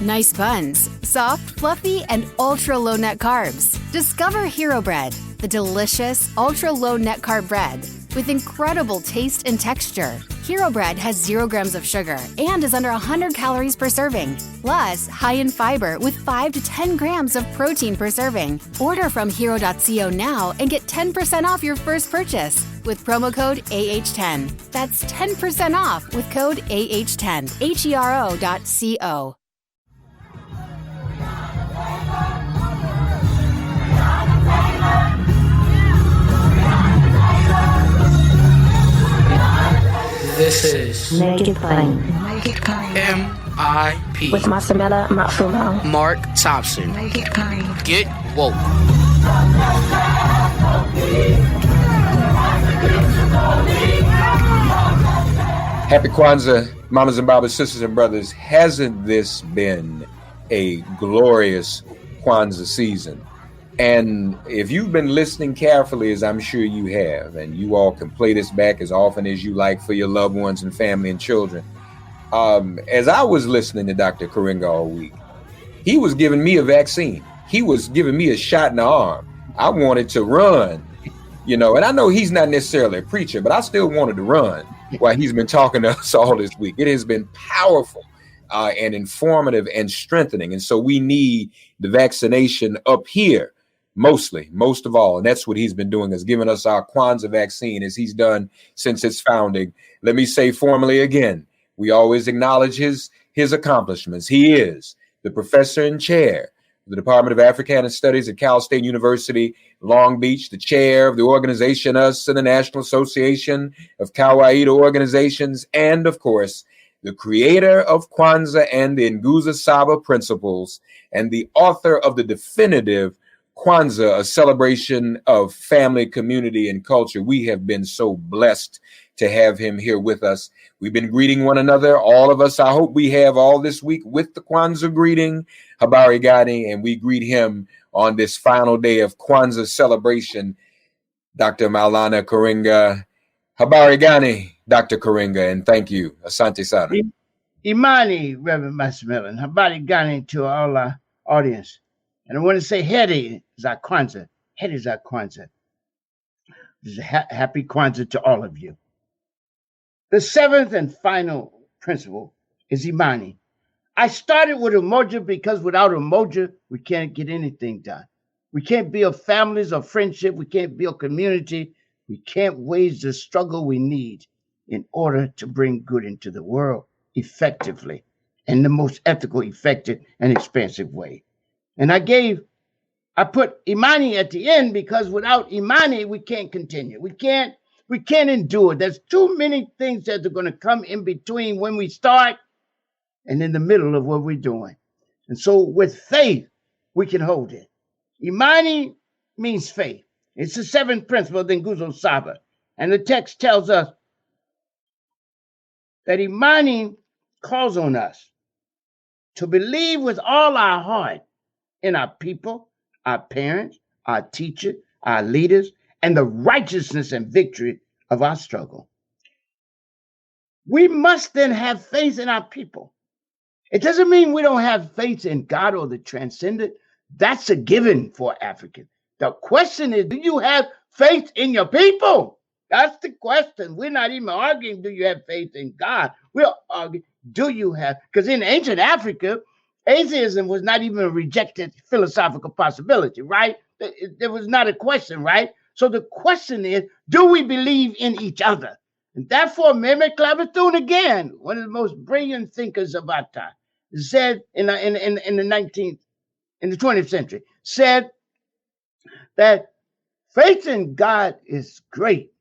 Nice buns, soft, fluffy, and ultra-low net carbs. Discover Hero Bread, the delicious, ultra-low net carb bread with incredible taste and texture. Hero Bread has 0 grams of sugar and is under 100 calories per serving. Plus, high in fiber with 5 to 10 grams of protein per serving. Order from hero.co now and get 10% off your first purchase with promo code AH10. That's 10% off with code AH10. HERO.co. This is Make It Plain. MIP With Masamela Matfumo. Mark Thompson. Make it plain. Get woke. Happy Kwanzaa, mamas and babas, sisters and brothers. Hasn't this been a glorious Kwanzaa season? And if you've been listening carefully, as I'm sure you have, and you all can play this back as often as you like for your loved ones and family and children. As I was listening to Dr. Karenga all week, he was giving me a vaccine. He was giving me a shot in the arm. I wanted to run, and I know he's not necessarily a preacher, but I still wanted to run while he's been talking to us all this week. It has been powerful and informative and strengthening. And so we need the vaccination up here. Most of all. And that's what he's been doing, is giving us our Kwanzaa vaccine, as he's done since its founding. Let me say formally again, we always acknowledge his accomplishments. He is the professor and chair of the Department of Africana Studies at Cal State University, Long Beach, the chair of the organization US and the National Association of Kawaii Organizations, and of course, the creator of Kwanzaa and the Nguzo Saba principles, and the author of the definitive Kwanzaa, a celebration of family, community, and culture. We have been so blessed to have him here with us. We've been greeting one another, all of us. I hope we have all this week with the Kwanzaa greeting, Habari Gani, and we greet him on this final day of Kwanzaa celebration, Dr. Maulana Karenga. Habari Gani, Dr. Karenga, and thank you. Asante Sana. Imani, Reverend Maximilian. Habari Gani to all our audience. And I want to say Heri is our Kwanzaa. Heri is our Kwanzaa. Happy Kwanzaa to all of you. The 7th and final principle is Imani. I started with Umoja because without Umoja, we can't get anything done. We can't build families or friendship. We can't build community. We can't wage the struggle we need in order to bring good into the world effectively, in the most ethical, effective, and expansive way. And I put Imani at the end because without Imani, we can't continue. We can't endure. There's too many things that are going to come in between when we start and in the middle of what we're doing. And so with faith, we can hold it. Imani means faith. It's the 7th principle of the Nguzo Saba. And the text tells us that Imani calls on us to believe with all our heart in our people, our parents, our teachers, our leaders, and the righteousness and victory of our struggle. We must then have faith in our people. It doesn't mean we don't have faith in God or the transcendent. That's a given for Africans. The question is, do you have faith in your people? That's the question. We're not even arguing, do you have faith in God? We're arguing, do you have, because in ancient Africa, atheism was not even a rejected philosophical possibility, right? There was not a question, right? So the question is, do we believe in each other? And therefore, Mehmet Clapperton, again, one of the most brilliant thinkers of our time, said in the 20th century, said that faith in God is great,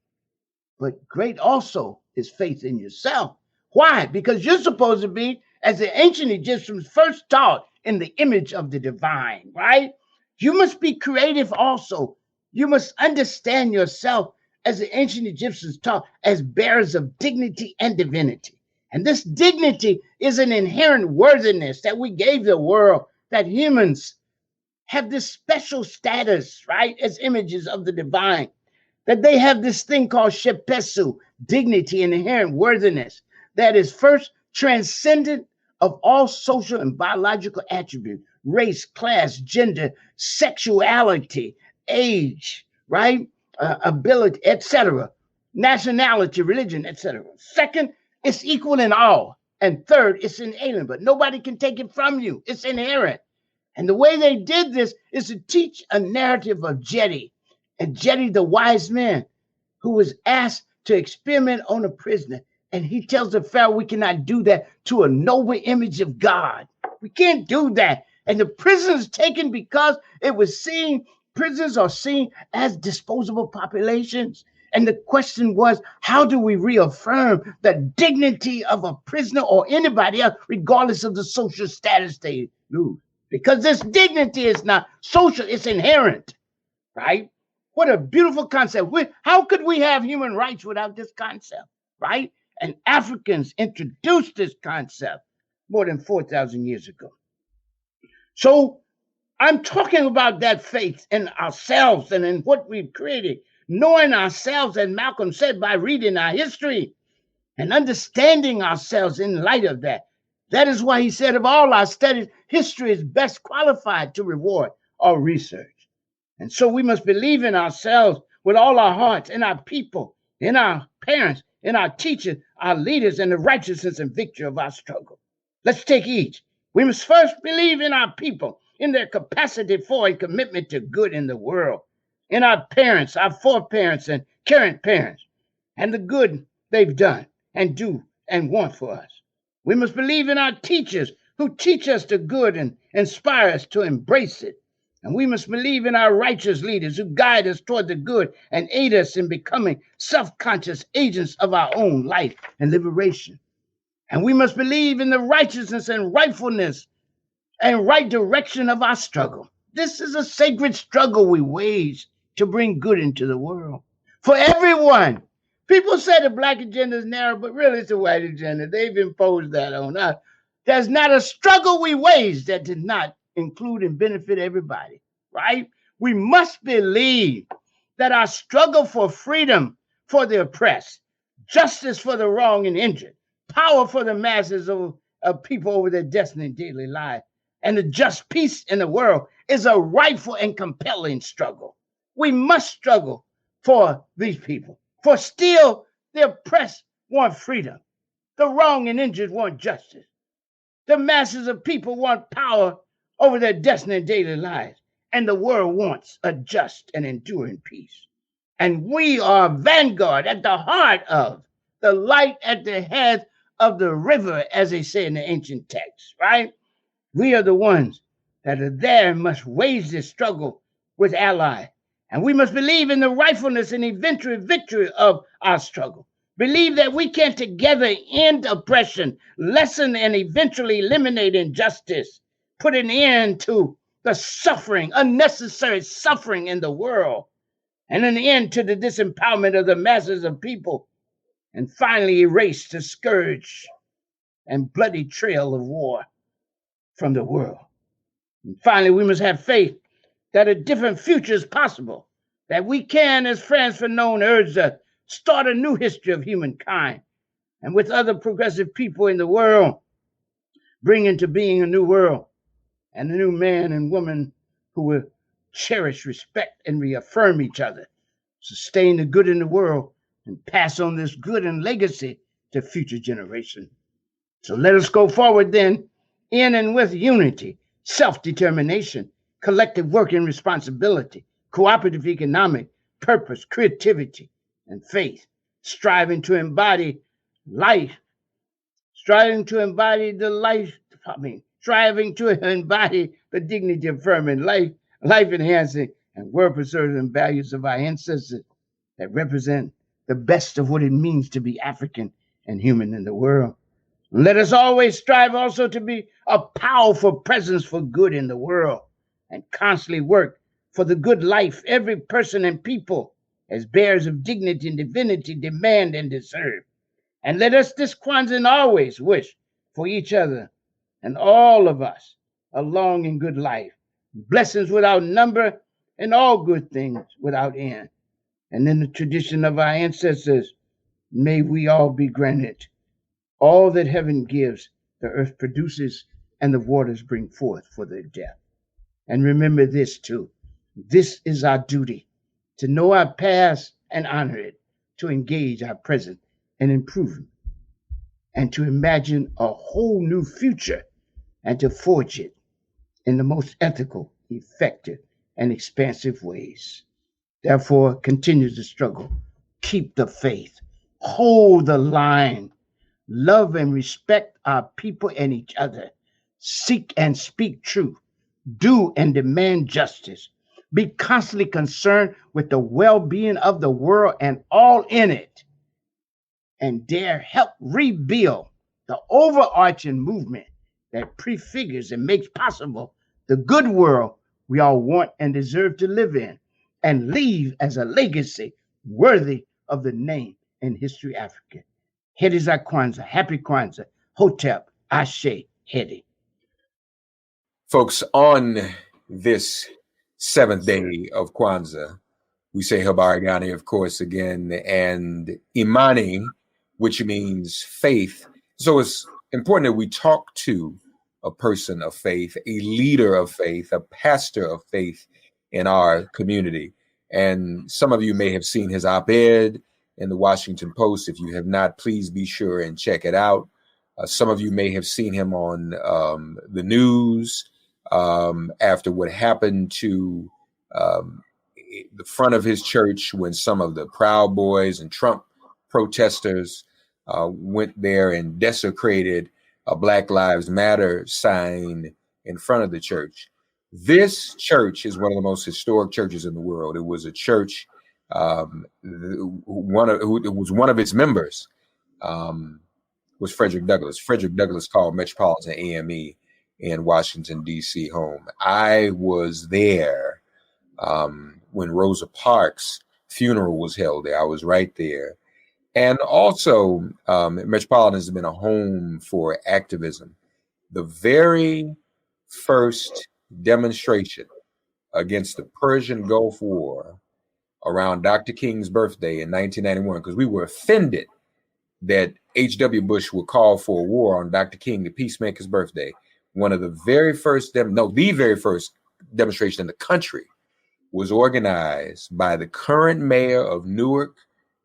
but great also is faith in yourself. Why? Because you're supposed to be, as the ancient Egyptians first taught, in the image of the divine, right? You must be creative also. You must understand yourself, as the ancient Egyptians taught, as bearers of dignity and divinity. And this dignity is an inherent worthiness that we gave the world, that humans have this special status, right, as images of the divine, that they have this thing called shepesu, dignity and inherent worthiness, that is first transcendent of all social and biological attributes, race, class, gender, sexuality, age, right? Ability, etc., nationality, religion, etc. Second, it's equal in all. And third, it's inalienable. Nobody can take it from you. It's inherent. And the way they did this is to teach a narrative of Jetty, and Jetty, the wise man, who was asked to experiment on a prisoner. And he tells the Pharaoh, we cannot do that to a noble image of God. We can't do that. And the prison is taken because it was seen, prisons are seen as disposable populations. And the question was, how do we reaffirm the dignity of a prisoner or anybody else, regardless of the social status they lose? Because this dignity is not social, it's inherent, right? What a beautiful concept. How could we have human rights without this concept, right? And Africans introduced this concept more than 4,000 years ago. So I'm talking about that faith in ourselves and in what we've created, knowing ourselves, as Malcolm said, by reading our history and understanding ourselves in light of that. That is why he said of all our studies, history is best qualified to reward our research. And so we must believe in ourselves with all our hearts, in our people, in our parents, in our teachers, our leaders, and the righteousness and victory of our struggle. Let's take each. We must first believe in our people, in their capacity for and commitment to good in the world, in our parents, our foreparents, and current parents, and the good they've done and do and want for us. We must believe in our teachers who teach us the good and inspire us to embrace it. And we must believe in our righteous leaders who guide us toward the good and aid us in becoming self-conscious agents of our own life and liberation. And we must believe in the righteousness and rightfulness and right direction of our struggle. This is a sacred struggle we wage to bring good into the world for everyone. People say the black agenda is narrow, but really it's a white agenda. They've imposed that on us. There's not a struggle we wage that did not include and benefit everybody, right? We must believe that our struggle for freedom for the oppressed, justice for the wrong and injured, power for the masses of people over their destiny and daily life, and the just peace in the world is a rightful and compelling struggle. We must struggle for these people, for still the oppressed want freedom, the wrong and injured want justice, the masses of people want power over their destiny and daily lives, and the world wants a just and enduring peace. And we are vanguard at the heart of the light at the head of the river, as they say in the ancient texts, right? We are the ones that are there and must wage this struggle with allies. And we must believe in the rightfulness and eventual victory of our struggle. Believe that we can together end oppression, lessen and eventually eliminate injustice, put an end to the suffering, unnecessary suffering in the world, and an end to the disempowerment of the masses of people, and finally erase the scourge and bloody trail of war from the world. And finally, we must have faith that a different future is possible, that we can, as Franz Fanon urged us, start a new history of humankind, and with other progressive people in the world, bring into being a new world and a new man and woman who will cherish, respect, and reaffirm each other, sustain the good in the world, and pass on this good and legacy to future generations. So let us go forward then in and with unity, self-determination, collective work and responsibility, cooperative economic purpose, creativity, and faith, striving to embody life, striving to embody the dignity affirming life enhancing, and world preserving values of our ancestors that represent the best of what it means to be African and human in the world. Let us always strive also to be a powerful presence for good in the world and constantly work for the good life every person and people as bearers of dignity and divinity demand and deserve. And let us this Kwanzaa always wish for each other and all of us a long and good life, blessings without number, and all good things without end. And in the tradition of our ancestors, may we all be granted all that heaven gives the earth produces and the waters bring forth for their death. And remember this too. This is our duty, to know our past and honor it, to engage our present and improve it, and to imagine a whole new future and to forge it in the most ethical, effective, and expansive ways. Therefore, continue the struggle. Keep the faith. Hold the line. Love and respect our people and each other. Seek and speak truth. Do and demand justice. Be constantly concerned with the well-being of the world and all in it. And dare help rebuild the overarching movement that prefigures and makes possible the good world we all want and deserve to live in, and leave as a legacy worthy of the name and history Africa. Hedi za Kwanzaa, happy Kwanzaa, Hotep, Ashe, Hedi. Folks, on this 7th day of Kwanzaa, we say Habarigani, of course, again, and Imani, which means faith. So it's important that we talk to a person of faith, a leader of faith, a pastor of faith in our community. And some of you may have seen his op-ed in the Washington Post. If you have not, please be sure and check it out. Some of you may have seen him on the news after what happened to the front of his church when some of the Proud Boys and Trump protesters went there and desecrated a Black Lives Matter sign in front of the church. This church is one of the most historic churches in the world. It was a church, one of its members was Frederick Douglass. Frederick Douglass called Metropolitan AME in Washington, D.C. home. I was there when Rosa Parks' funeral was held there. I was right there. And also, Metropolitan has been a home for activism. The very first demonstration against the Persian Gulf War around Dr. King's birthday in 1991, because we were offended that H.W. Bush would call for a war on Dr. King, the peacemaker's birthday. One of the very first, the very first demonstration in the country was organized by the current mayor of Newark,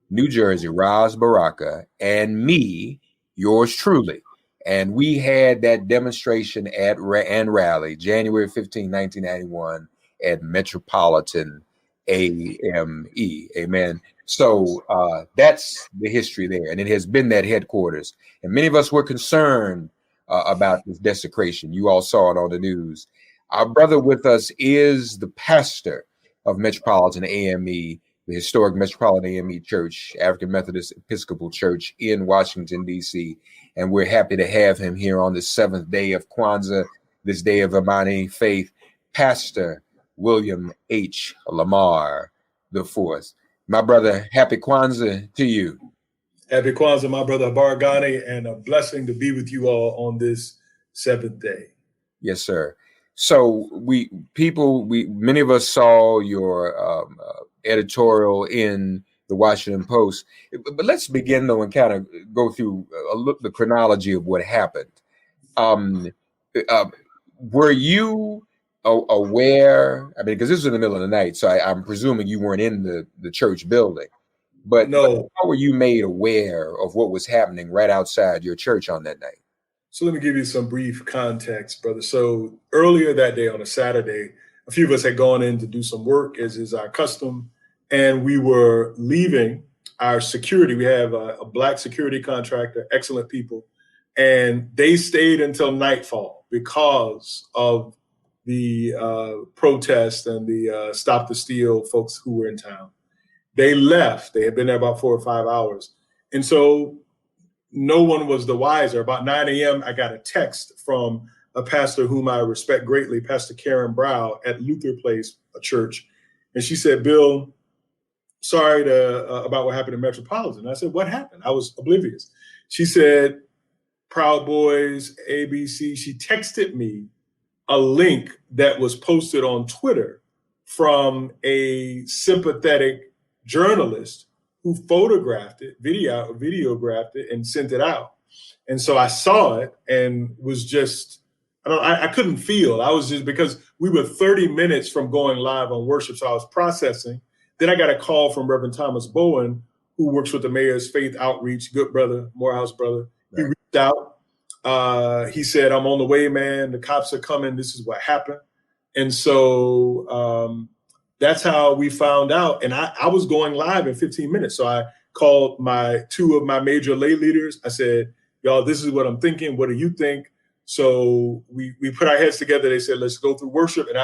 New Jersey, Ras Baraka, and me, yours truly. And we had that demonstration and rally January 15, 1991 at Metropolitan AME. Amen. So that's the history there. And it has been that headquarters. And many of us were concerned about this desecration. You all saw it on the news. Our brother with us is the pastor of Metropolitan AME, the historic Metropolitan AME Church, African Methodist Episcopal Church in Washington, D.C. And we're happy to have him here on the 7th day of Kwanzaa, this day of Imani faith, Pastor William H. Lamar IV. My brother, happy Kwanzaa to you. Happy Kwanzaa, my brother Habarigani, and a blessing to be with you all on this 7th day. Yes, sir. So many of us saw your editorial in the Washington Post, but let's begin though and kind of go through the chronology of what happened. Were you aware? I mean, because this was in the middle of the night, so I'm presuming you weren't in the church building. But no. How were you made aware of what was happening right outside your church on that night? So let me give you some brief context, brother. So earlier that day on a Saturday, a few of us had gone in to do some work, as is our custom, and we were leaving our security. We have a Black security contractor, excellent people, and they stayed until nightfall because of the protest and the Stop the Steal folks who were in town. They left. They had been there about 4 or 5 hours. And so no one was the wiser. About 9 a.m., I got a text from a pastor whom I respect greatly, Pastor Karen Brow at Luther Place, a church. And she said, Bill, sorry about what happened in Metropolitan. I said, what happened? I was oblivious. She said, Proud Boys, ABC. She texted me a link that was posted on Twitter from a sympathetic journalist who photographed it, videographed it, and sent it out. And so I saw it and was just, I couldn't feel. I was just, because we were 30 minutes from going live on worship. So I was processing. Then I got a call from Reverend Thomas Bowen, who works with the mayor's faith outreach, good brother, Morehouse brother. Right. He reached out. He said, I'm on the way, man. The cops are coming. This is what happened. And so that's how we found out. And I was going live in 15 minutes. So I called two of my major lay leaders. I said, y'all, this is what I'm thinking. What do you think? So we put our heads together. They said, let's go through worship. And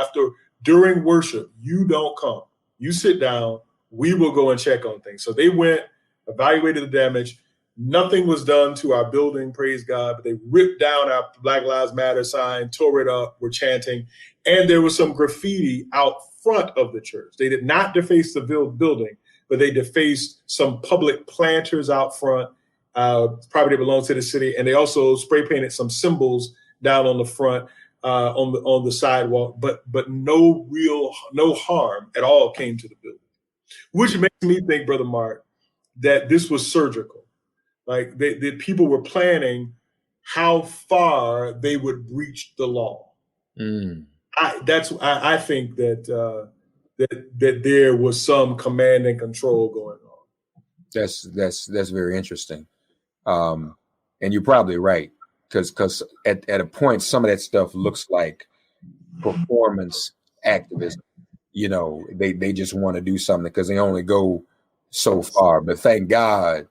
during worship, you don't come. You sit down. We will go and check on things. So they went, evaluated the damage. Nothing was done to our building, praise God. But they ripped down our Black Lives Matter sign, tore it up, were chanting. And there was some graffiti out front of the church. They did not deface the building, but they defaced some public planters out front. Property belongs to the city, and they also spray painted some symbols down on the front, on the sidewalk. But no harm at all came to the building, which makes me think, Brother Mark, that this was surgical. Like the people were planning how far they would breach the law. Mm. I think that there was some command and control going on. That's very interesting. And you're probably right, because at a point, some of that stuff looks like performance activism. You know, they just want to do something because they only go so far. But thank God,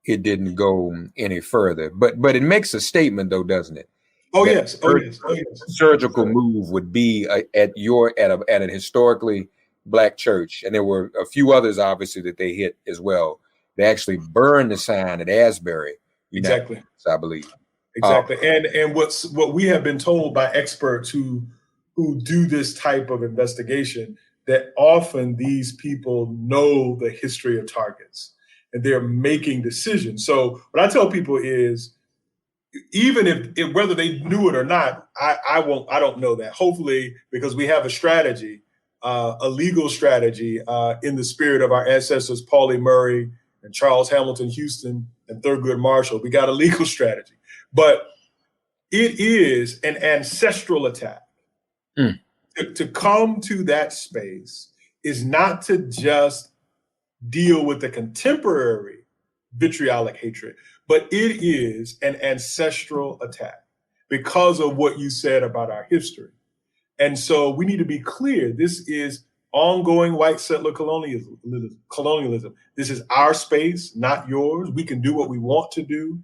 it didn't go any further. But it makes a statement, though, doesn't it? Oh yes. Surgical move would be at an historically Black church, and there were a few others obviously that they hit as well. They actually burned the sign at Asbury. Exactly. I believe. Exactly. And what we have been told by experts who do this type of investigation, that often these people know the history of targets and they're making decisions. So what I tell people is, even if whether they knew it or not, I don't know that. Hopefully, because we have a strategy, a legal strategy in the spirit of our ancestors, Paulie Murray and Charles Hamilton Houston and Thurgood Marshall. We got a legal strategy, but it is an ancestral attack. Mm. To come to that space is not to just deal with the contemporary vitriolic hatred, but it is an ancestral attack because of what you said about our history. And so we need to be clear. This is ongoing white settler colonialism. This is our space, not yours. We can do what we want to do.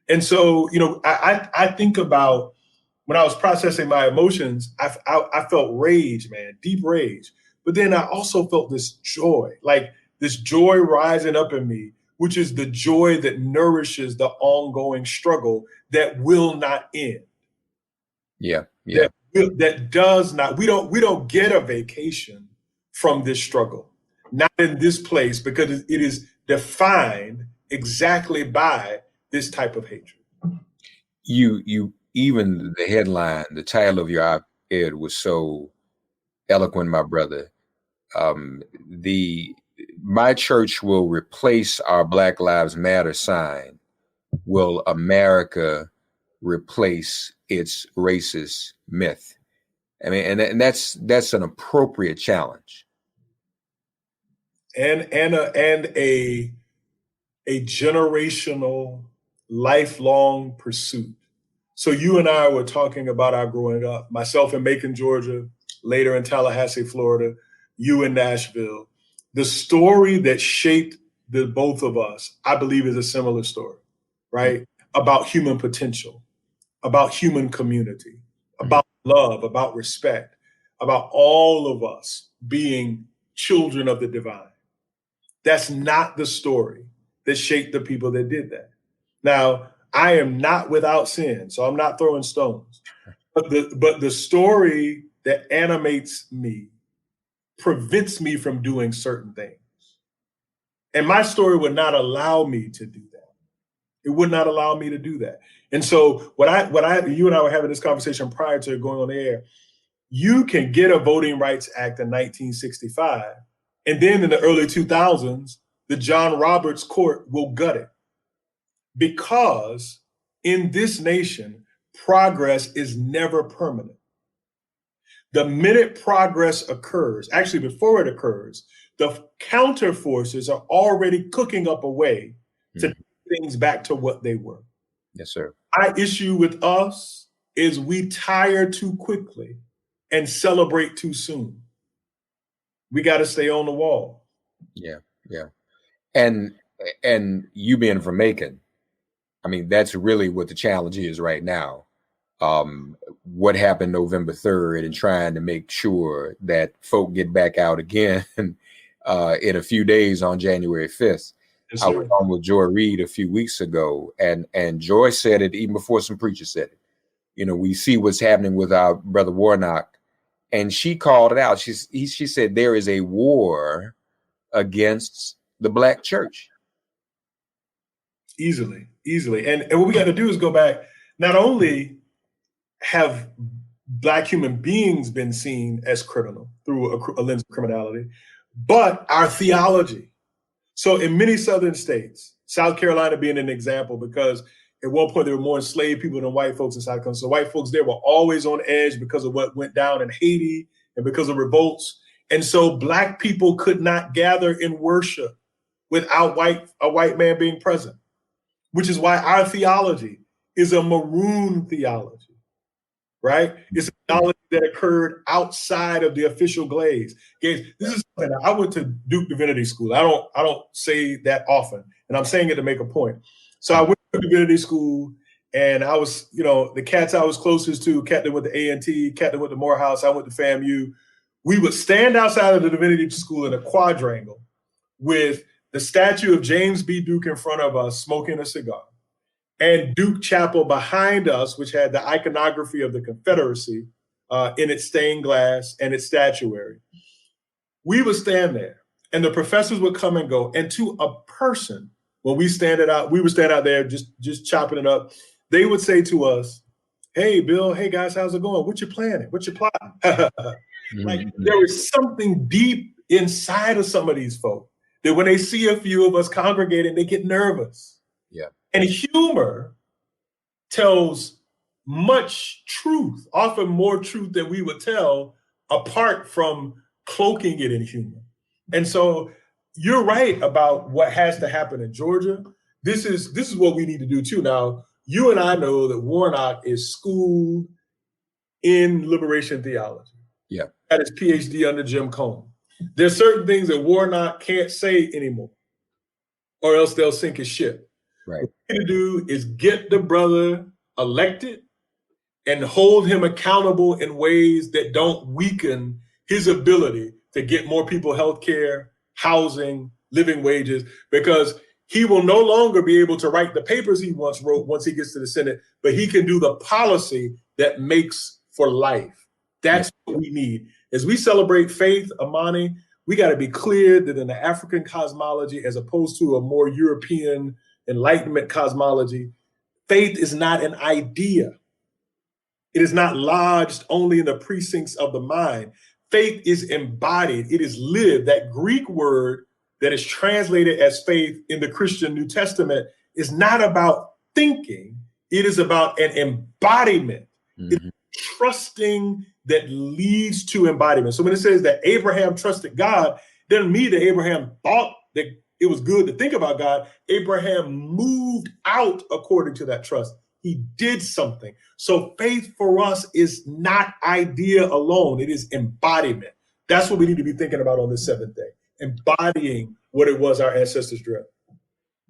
And so, you know, I think about when I was processing my emotions, I felt rage, man, deep rage. But then I also felt this joy, like this joy rising up in me, which is the joy that nourishes the ongoing struggle that will not end. Yeah. That does not. We don't get a vacation from this struggle, not in this place, because it is defined exactly by this type of hatred. You even the headline, the title of your op-ed was so eloquent, my brother. My church will replace our Black Lives Matter sign. Will America replace its racist myth? I mean, and that's an appropriate challenge. And a generational, lifelong pursuit. So you and I were talking about our growing up, myself in Macon, Georgia, later in Tallahassee, Florida, you in Nashville. The story that shaped the both of us, I believe, is a similar story, right? About human potential, about human community, about love, about respect, about all of us being children of the divine. That's not the story that shaped the people that did that. Now, I am not without sin, so I'm not throwing stones. But the story that animates me prevents me from doing certain things. And my story would not allow me to do that. It would not allow me to do that. And so you and I were having this conversation prior to going on the air. You can get a Voting Rights Act in 1965, and then in the early 2000s, the John Roberts court will gut it. because in this nation, progress is never permanent. The minute progress occurs, actually before it occurs, the counter forces are already cooking up a way to take things back to what they were. Yes, sir. Our issue with us is we tire too quickly and celebrate too soon. We got to stay on the wall. Yeah, yeah. And you being from Macon, I mean, that's really what the challenge is right now. What happened November 3rd and trying to make sure that folk get back out again in a few days on January 5th. Yes, I was on with Joy Reid a few weeks ago, and Joy said it even before some preachers said it. You know, we see what's happening with our brother Warnock, and she called it out. She said there is a war against the Black church. Easily. And what we got to do is go back. Not only have Black human beings been seen as criminal through a lens of criminality, but our theology. So in many Southern states, South Carolina being an example, because at one point there were more enslaved people than white folks in South Carolina. So white folks there were always on edge because of what went down in Haiti and because of revolts. And so Black people could not gather in worship without a white man being present, which is why our theology is a maroon theology, right? It's a theology that occurred outside of the official gaze. This is something I went to Duke Divinity School. I don't say that often, and I'm saying it to make a point. So I went to Divinity School, and I was, the cats I was closest to, cat that went to A&T, cat that went to Morehouse, I went to FAMU. We would stand outside of the Divinity School in a quadrangle with the statue of James B. Duke in front of us, smoking a cigar, and Duke Chapel behind us, which had the iconography of the Confederacy in its stained glass and its statuary. We would stand there, and the professors would come and go. And to a person, when we would stand out there just chopping it up, they would say to us, "Hey, Bill, hey, guys, how's it going? What you planning? What you plotting?" Like, there is something deep inside of some of these folk that when they see a few of us congregating, they get nervous. Yeah. And humor tells much truth, often more truth than we would tell apart from cloaking it in humor. And so you're right about what has to happen in Georgia. This is what we need to do too. Now, you and I know that Warnock is schooled in liberation theology. Yeah. Got his PhD under Jim Cone. There's certain things that Warnock can't say anymore, or else they'll sink his ship. Right. What we need to do is get the brother elected and hold him accountable in ways that don't weaken his ability to get more people health care, housing, living wages, because he will no longer be able to write the papers he once wrote once he gets to the Senate, but he can do the policy that makes for life. That's what we need. As we celebrate faith, Imani, we got to be clear that in the African cosmology, as opposed to a more European Enlightenment cosmology, faith is not an idea. It is not lodged only in the precincts of the mind. Faith is embodied. It is lived. That Greek word that is translated as faith in the Christian New Testament is not about thinking. It is about an embodiment. It's trusting that leads to embodiment. So when it says that Abraham trusted God, it doesn't mean that Abraham thought that it was good to think about God. Abraham moved out according to that trust. He did something. So faith for us is not idea alone. It is embodiment. That's what we need to be thinking about on this seventh day, embodying what it was our ancestors dreamt.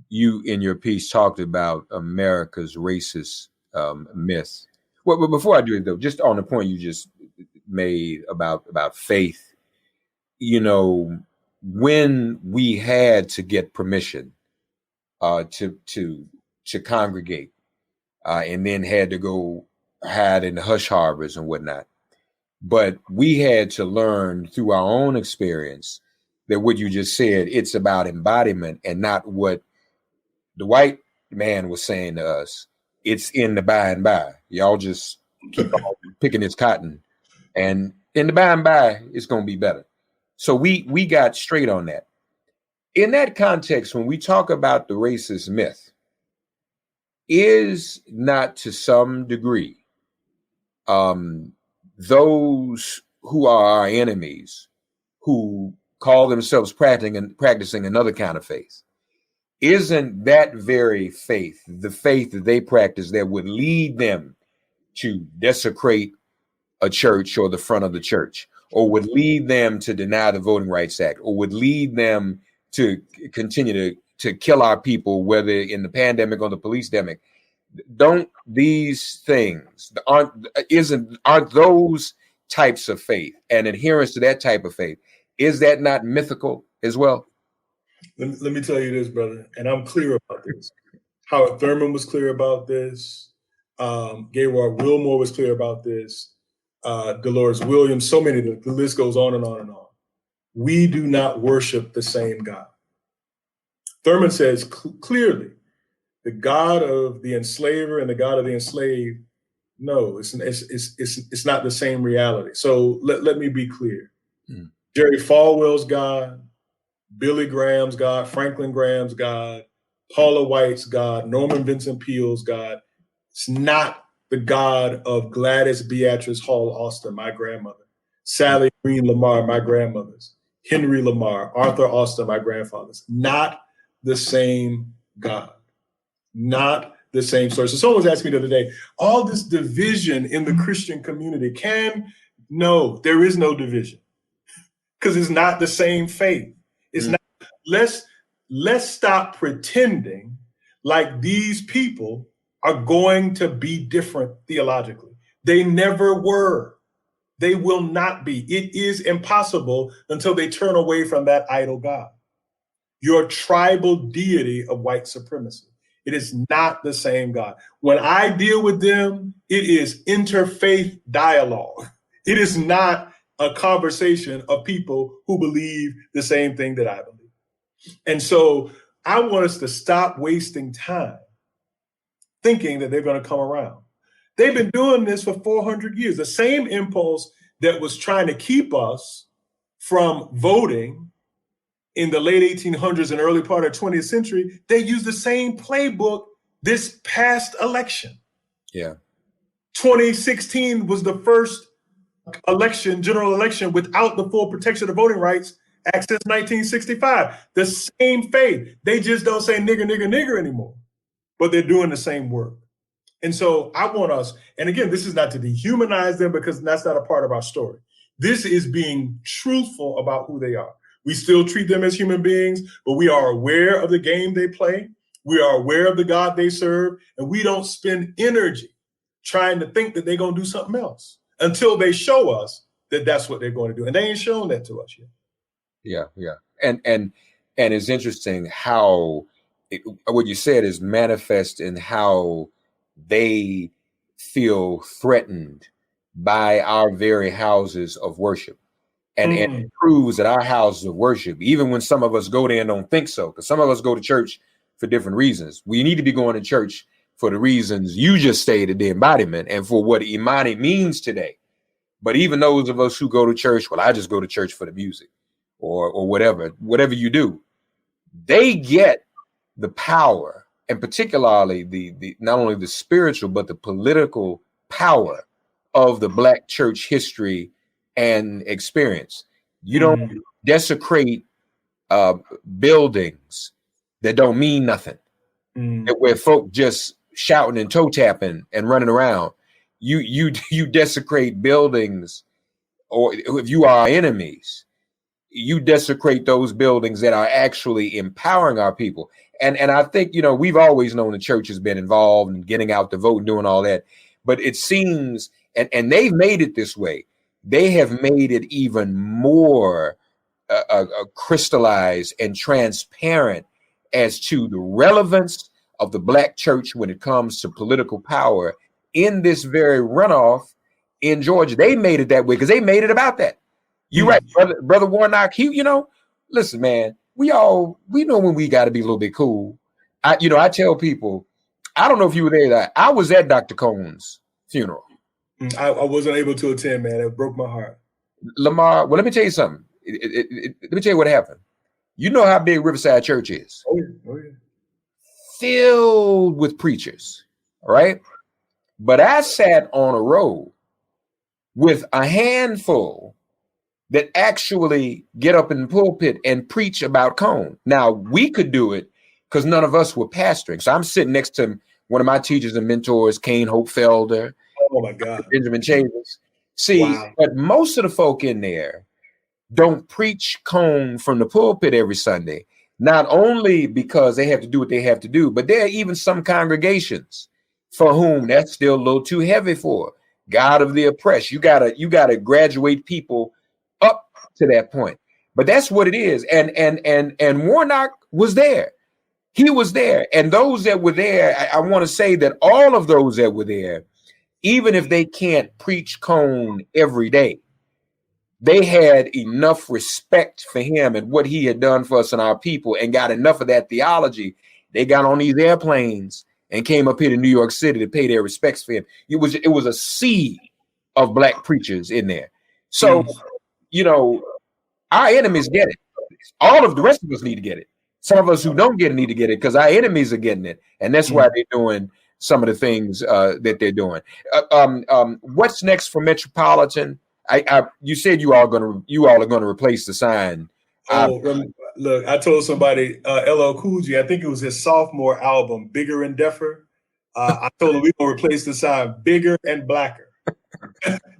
You, in your piece, talked about America's racist myth. Well, but before I do it, though, just on the point you just made about faith, when we had to get permission to congregate, and then had to go hide in the hush harbors and whatnot, but we had to learn through our own experience that what you just said, it's about embodiment and not what the white man was saying to us. It's in the by and by. Y'all just keep on picking this cotton, and in the by and by, it's going to be better. So we got straight on that. In that context, when we talk about the racist myth, is not to some degree those who are our enemies, who call themselves practicing another kind of faith, isn't that very faith, the faith that they practice, that would lead them to desecrate a church or the front of the church, or would lead them to deny the Voting Rights Act, or would lead them to continue to kill our people, whether in the pandemic or the police demic? Don't these things aren't those types of faith and adherence to that type of faith, is that not mythical as well? Let me tell you this, brother, and I'm clear about this. Howard Thurman was clear about this. Gaylord Wilmore was clear about this. Dolores Williams, so many, the list goes on and on and on. We do not worship the same God. Thurman says clearly, the God of the enslaver and the God of the enslaved, no, it's not the same reality. So let me be clear. Jerry Falwell's God, Billy Graham's God, Franklin Graham's God, Paula White's God, Norman Vincent Peale's God, it's not the God of Gladys Beatrice Hall Austin, my grandmother, Sally Green Lamar, my grandmother's, Henry Lamar, Arthur Austin, my grandfather's. Not the same God. Not the same source. So someone was asking me the other day, all this division in the Christian community, no, there is no division, because it's not the same faith. It's not. Let's stop pretending like these people are going to be different theologically. They never were. They will not be. It is impossible until they turn away from that idol God, your tribal deity of white supremacy. It is not the same God. When I deal with them, it is interfaith dialogue. It is not a conversation of people who believe the same thing that I believe. And so I want us to stop wasting time thinking that they're going to come around. They've been doing this for 400 years. The same impulse that was trying to keep us from voting in the late 1800s and early part of the 20th century, they used the same playbook this past election. Yeah. 2016 was the first general election without the full protection of voting rights act since 1965. The same faith. They just don't say nigger, nigger, nigger anymore, but they're doing the same work. And so I want us, and again, this is not to dehumanize them, because that's not a part of our story. This is being truthful about who they are. We still treat them as human beings, but we are aware of the game they play. We are aware of the God they serve, and we don't spend energy trying to think that they're going to do something else until they show us that that's what they're going to do. And they ain't shown that to us yet. Yeah. And it's interesting how what you said is manifest in how they feel threatened by our very houses of worship. And it proves that our houses of worship, even when some of us go there and don't think so, because some of us go to church for different reasons. We need to be going to church for the reasons you just stated, the embodiment, and for what Imani means today. But even those of us who go to church, well, I just go to church for the music or whatever you do, they get the power, and particularly the not only the spiritual, but the political power of the Black church history and experience. You don't desecrate buildings that don't mean nothing, where folk just shouting and toe tapping and running around. You desecrate buildings, or if you are our enemies, you desecrate those buildings that are actually empowering our people. And I think, we've always known the church has been involved in getting out the vote and doing all that, but it seems, and they've made it this way, they have made it even more crystallized and transparent as to the relevance of the Black church when it comes to political power in this very runoff in Georgia. They made it that way because they made it about that. You're right, brother Warnock. Listen, man, we know when we got to be a little bit cool. I tell people, I don't know if you were there. I was at Dr. Cohen's funeral. I wasn't able to attend, man. It broke my heart. Lamar, well, let me tell you something. Let me tell you what happened. You know how big Riverside Church is. Oh, yeah. filled with preachers, all right? But I sat on a row with a handful that actually get up in the pulpit and preach about Cone. Now, we could do it because none of us were pastoring. So I'm sitting next to one of my teachers and mentors, Kane Hope Felder, Oh my God. Benjamin Chambers. See, Wow. but most of the folk in there don't preach Cone from the pulpit every Sunday, not only because they have to do what they have to do, but there are even some congregations for whom that's still a little too heavy for. God of the oppressed. You gotta graduate people up to that point. But that's what it is. And Warnock was there. He was there. And those that were there, I want to say that all of those that were there, even if they can't preach Cone every day, they had enough respect for him and what he had done for us and our people, and got enough of that theology. They got on these airplanes and came up here to New York City to pay their respects for him. It was a sea of black preachers in there. So, you know, our enemies get it. All of the rest of us need to get it. Some of us who don't get it need to get it because our enemies are getting it, and that's why they're doing some of the things that they're doing. What's next for Metropolitan? You said you all are gonna replace the sign. Look, I told somebody, LL Cool J, I think it was his sophomore album, Bigger and Deffer. I told him we're gonna replace the sign Bigger and Blacker.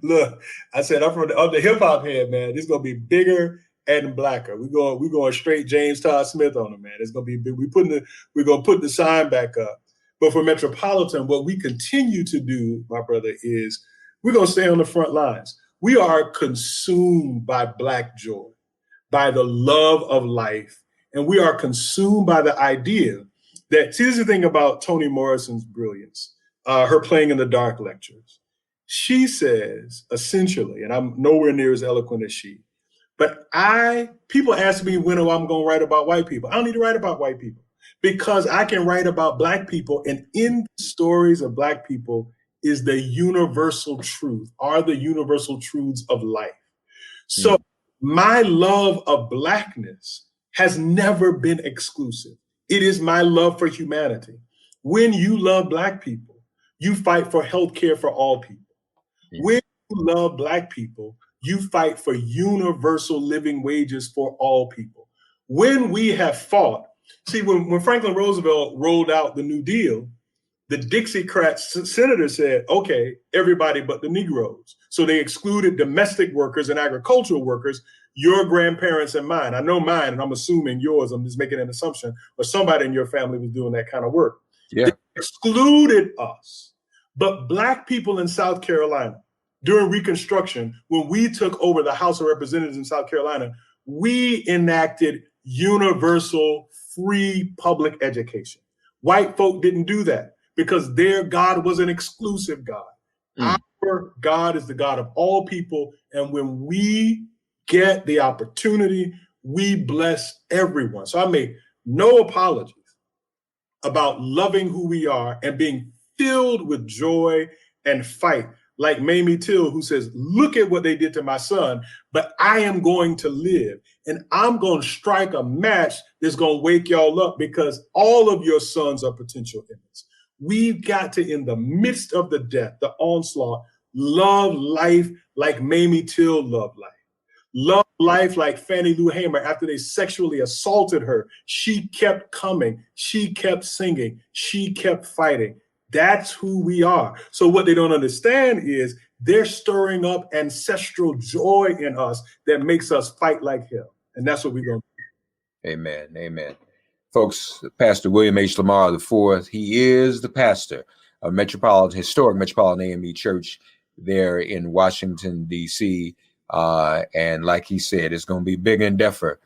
Look, I said I'm the hip hop head, man. This is gonna be bigger and blacker. We're going straight James Todd Smith on it, man. It's gonna be big. We're gonna put the sign back up. But for Metropolitan, what we continue to do, my brother, is we're gonna stay on the front lines. We are consumed by Black joy, by the love of life, and we are consumed by the idea that, see, this is the thing about Toni Morrison's brilliance, her playing in the dark lectures. She says, essentially, and I'm nowhere near as eloquent as she, but people ask me when I'm going to write about white people. I don't need to write about white people because I can write about Black people, and in the stories of Black people is the universal truth, are the universal truths of life. So my love of Blackness has never been exclusive. It is my love for humanity. When you love Black people, you fight for healthcare for all people. When you love Black people, you fight for universal living wages for all people. When we have fought, see, when Franklin Roosevelt rolled out the New Deal, the Dixiecrat senator said, okay, everybody but the Negroes. So they excluded domestic workers and agricultural workers, your grandparents and mine. I know mine, and I'm assuming yours. I'm just making an assumption, or somebody in your family was doing that kind of work. Yeah. They excluded us. But Black people in South Carolina, during Reconstruction, when we took over the House of Representatives in South Carolina, we enacted universal free public education. White folk didn't do that because their God was an exclusive God. Our God is the God of all people. And when we get the opportunity, we bless everyone. So I make no apologies about loving who we are and being filled with joy and fight. Like Mamie Till, who says, look at what they did to my son, but I am going to live and I'm going to strike a match that's going to wake y'all up because all of your sons are potential immigrants. We've got to, in the midst of the death, the onslaught, love life like Mamie Till loved life. Love life like Fannie Lou Hamer. After they sexually assaulted her, she kept coming. She kept singing. She kept fighting. That's who we are. So what they don't understand is they're stirring up ancestral joy in us that makes us fight like hell. And that's what we're going to do. Amen. Amen. Folks, Pastor William H. Lamar IV, he is the pastor of historic Metropolitan AME Church there in Washington, D.C. And like he said, it's going to be bigger and deffer.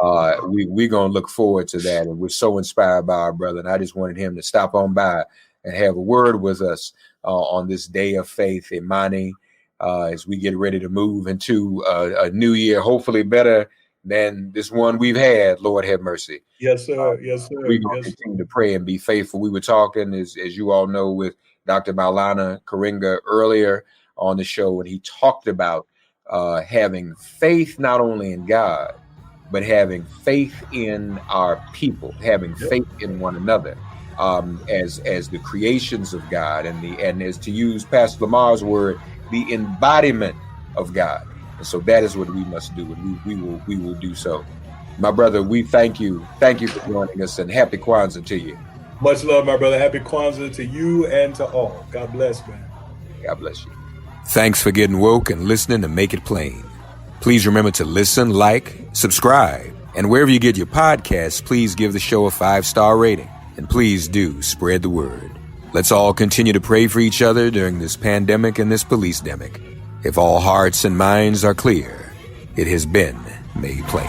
We're going to look forward to that. And we're so inspired by our brother. And I just wanted him to stop on by and have a word with us on this day of faith, Imani, as we get ready to move into a new year, hopefully better than this one we've had. Lord have mercy. Yes, sir. Yes, sir. We're going to continue to pray and be faithful. We were talking, as you all know, with Dr. Maulana Karenga earlier on the show, and he talked about having faith not only in God, but having faith in our people, having faith in one another, as the creations of God, and as, to use Pastor Lamar's word, the embodiment of God. And so that is what we must do, and we will do so. My brother, we thank you. Thank you for joining us, and happy Kwanzaa to you. Much love, my brother. Happy Kwanzaa to you and to all. God bless, man. God bless you. Thanks for getting woke and listening to Make It Plain. Please remember to listen, like, subscribe, and wherever you get your podcasts, please give the show a 5-star rating. And please do spread the word. Let's all continue to pray for each other during this pandemic and this police-demic. If all hearts and minds are clear, it has been made plain.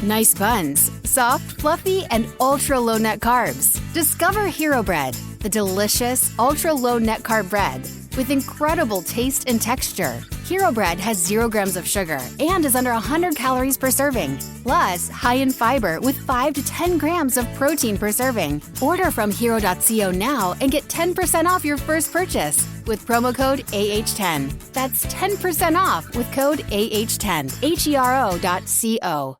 Nice buns, soft, fluffy, and ultra-low net carbs. Discover Hero Bread, the delicious ultra-low net carb bread with incredible taste and texture. Hero Bread has 0 grams of sugar and is under 100 calories per serving. Plus, high in fiber with 5 to 10 grams of protein per serving. Order from hero.co now and get 10% off your first purchase with promo code AH10. That's 10% off with code AH10. HERO.co.